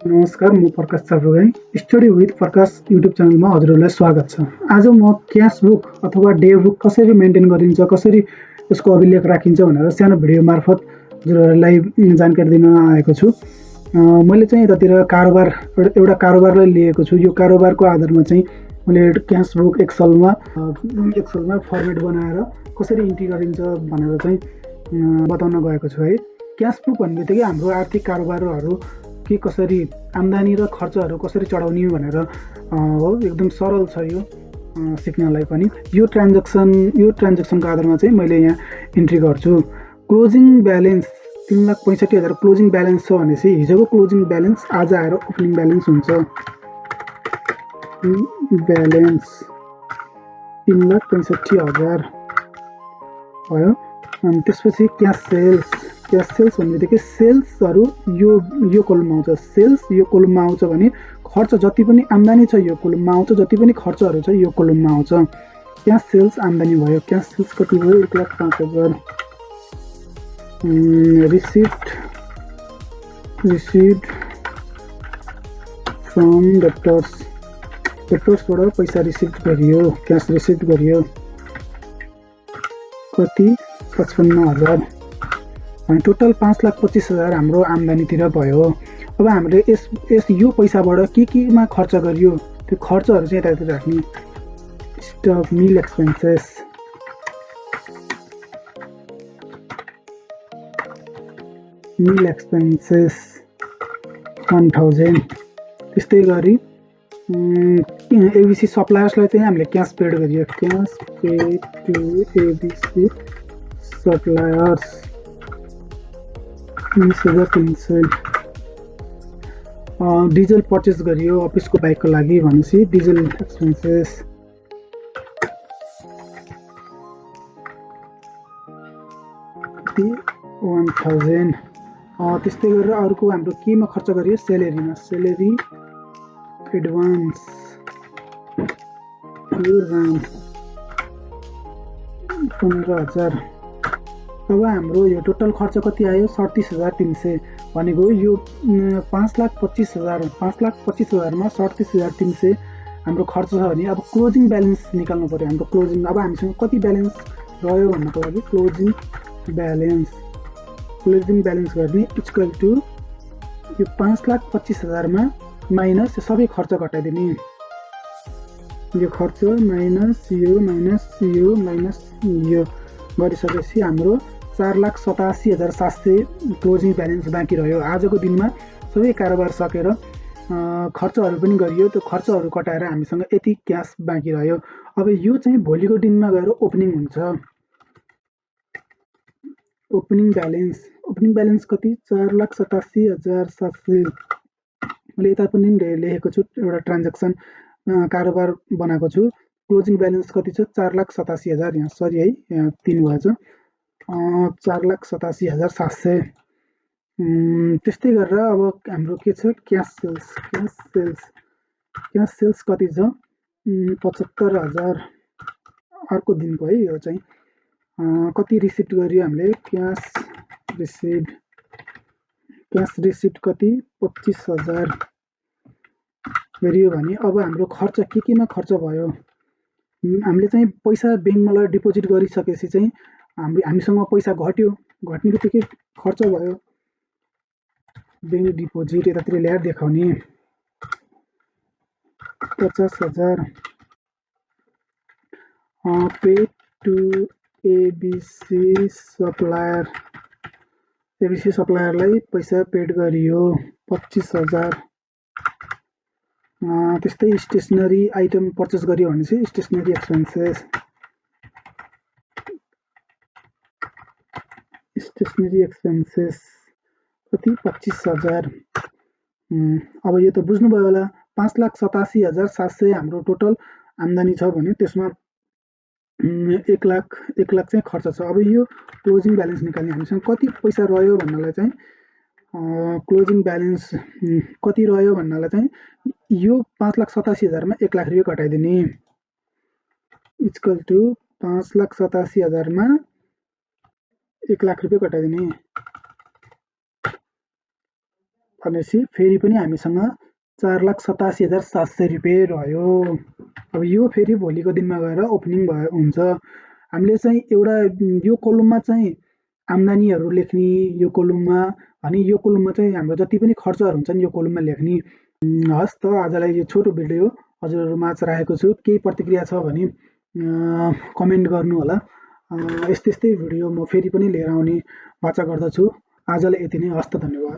नमस्कार, म Prakash Chapagai. Study with Prakash YouTube च्यानलमा हजुरहरूलाई स्वागत छ। आज म क्यास बुक अथवा डे बुक कसरी मेन्टेन गरिन्छ, कसरी यसको अभिलेख राखिन्छ भनेर सानो भिडियो मार्फत हजुरहरूलाई जानकारी दिन आएको छु। मैले चाहिँ यतातिर एउटा कारोबारलाई लिएको छु। यो कारोबारको आधारमा चाहिँ मैले क्यास बुक एक्सलमा फर्मेट बनाएर कसरी इन्ट्री गरिन्छ भनेर चाहिँ बताउन गएको छु है। क्यास बुक भन्ने बित्तिकै हाम्रो आर्थिक कारोबारहरू के कसरी आम्दानी र खर्चहरू कसरी चढाउने भनेर हो। एकदम सरल छ यो सिक्नलाई पनि। यो ट्रान्जेक्सनको आधारमा चाहिँ मैले यहाँ इन्ट्री गर्छु। क्लोजिङ ब्यालेन्स 3,65,000 क्लोजिङ ब्यालेन्स छ भनेपछि हिजोको क्लोजिङ ब्यालेन्स आज आएर ओपनिङ ब्यालेन्स हुन्छ। ब्यालेन्स 3,65,000 भयो। अनि त्यसपछि क्यास सेल्स भन्ने बित्तिकै सेल्सहरू यो कोलममा आउँछ। सेल्स यो कोलममा आउँछ भने खर्च जति पनि आम्दानी छ यो कोलममा आउँछ, जति पनि खर्चहरू छ यो कोलममा आउँछ। क्यास सेल्स आम्दानी भयो। क्यास सेल्स कति भयो? 1,05,000। रिसिभ्ड फ्रम डेप्टर्सबाट पैसा रिसिभ गरियो, क्यास रिसिभ गरियो कति? 55,000। टोटल 5,25,000 हाम्रो आम्दानीतिर भयो। अब हामीले यो पैसाबाट केमा खर्च गरियो त्यो खर्चहरू चाहिँ यतातिर राख्ने। Staff meal expenses 1,000। त्यस्तै गरी एबिसी सप्लायर्सलाई चाहिँ हामीले क्यास पेड गरियो। Cash paid to ABC suppliers 20,300। Diesel purchase गरियो अफिसको बाइकको लागि भनेपछि डिजल एक्सपेन्सेस 1,000। त्यस्तै गरेर अर्को हाम्रो केमा खर्च गरियो? सेलेरीमा। Salary advance 15,000। अब हाम्रो यो टोटल खर्च कति आयो? 37,300 भनेको यो 5,25,000मा 37,300 हाम्रो खर्च छ भने अब क्लोजिङ ब्यालेन्स निकाल्नु पर्यो। हाम्रो क्लोजिङ अब हामीसँग कति ब्यालेन्स रह्यो भन्नको लागि क्लोजिङ ब्यालेन्स गर्ने इक्वल टु यो 5,25,000मा माइनस सबै खर्च घटाइदिने। यो खर्च माइनस यो गरिसकेपछि हाम्रो 4,87,700 क्लोजिङ ब्यालेन्स बाँकी रह्यो। आजको दिनमा सबै कारोबार सकेर खर्चहरू पनि गरियो। त्यो खर्चहरू कटाएर हामीसँग यति क्यास बाँकी रह्यो। अब यो चाहिँ भोलिको दिनमा गएर ओपनिङ हुन्छ। ओपनिङ ब्यालेन्स कति? 4,87,700। मैले यता पनि लेखेको छु, एउटा ट्रान्जेक्सन कारोबार बनाएको छु। क्लोजिङ ब्यालेन्स कति छ? 4,87,000। यहाँ सरी है, यहाँ 3 भएछ। 4,87,700। त्यस्तै गरेर अब हाम्रो के छ? क्यास सेल्स कति छ? 75,000। अर्को दिनको है यो चाहिँ। कति रिसिप्ट गरियो हामीले? क्यास रिसिप्ट कति? 25,000 गरियो भने अब हाम्रो खर्च केमा खर्च भयो? हामीले चाहिँ पैसा ब्याङ्कमा डिपोजिट गरिसकेपछि चाहिँ हामीसँग पैसा घट्ने बित्तिकै खर्च भयो। ब्याङ्क डिपोजिट यतातिर ल्याएर देखाउने 50,000। पेड टु एबिसी सप्लायरलाई पैसा पेड गरियो 25,000। त्यस्तै स्टेसनरी आइटम पर्चेस गरियो भने चाहिँ स्टेसनरी एक्सपेन्सेस कति? 25,000। अब यो त बुझ्नुभयो होला। 5,87,700 हाम्रो टोटल आम्दानी छ भने त्यसमा 1 लाख चाहिँ खर्च छ। अब यो क्लोजिङ ब्यालेन्स निकाल्ने हामीसँग कति पैसा रह्यो भन्नलाई चाहिँ क्लोजिङ ब्यालेन्स कति रह्यो भन्नलाई चाहिँ यो 5,87,000मा 1 लाख रुपियाँ घटाइदिने इक्वल टु 5,87,000मा 1 लाख रुपियाँ घटाइदिने। भनेपछि फेरि पनि हामीसँग 4,87,700 रुपियाँ रह्यो। अब यो फेरि भोलिको दिनमा गएर ओपनिङ हुन्छ। हामीले चाहिँ एउटा यो कोलममा चाहिँ आम्दानीहरू लेख्ने यो कोलममा, अनि यो कोलममा चाहिँ हाम्रो जति पनि खर्चहरू हुन्छन् यो कोलममा लेख्ने। हस् त आजलाई यो छोटो भिडियो हजुरहरूमाझ राखेको छु। केही प्रतिक्रिया छ भने कमेन्ट गर्नु होला। यस्तै भिडियो म फेरि पनि लिएर आउने वाचा गर्दछु। आजलाई यति नै। हस् त, धन्यवाद।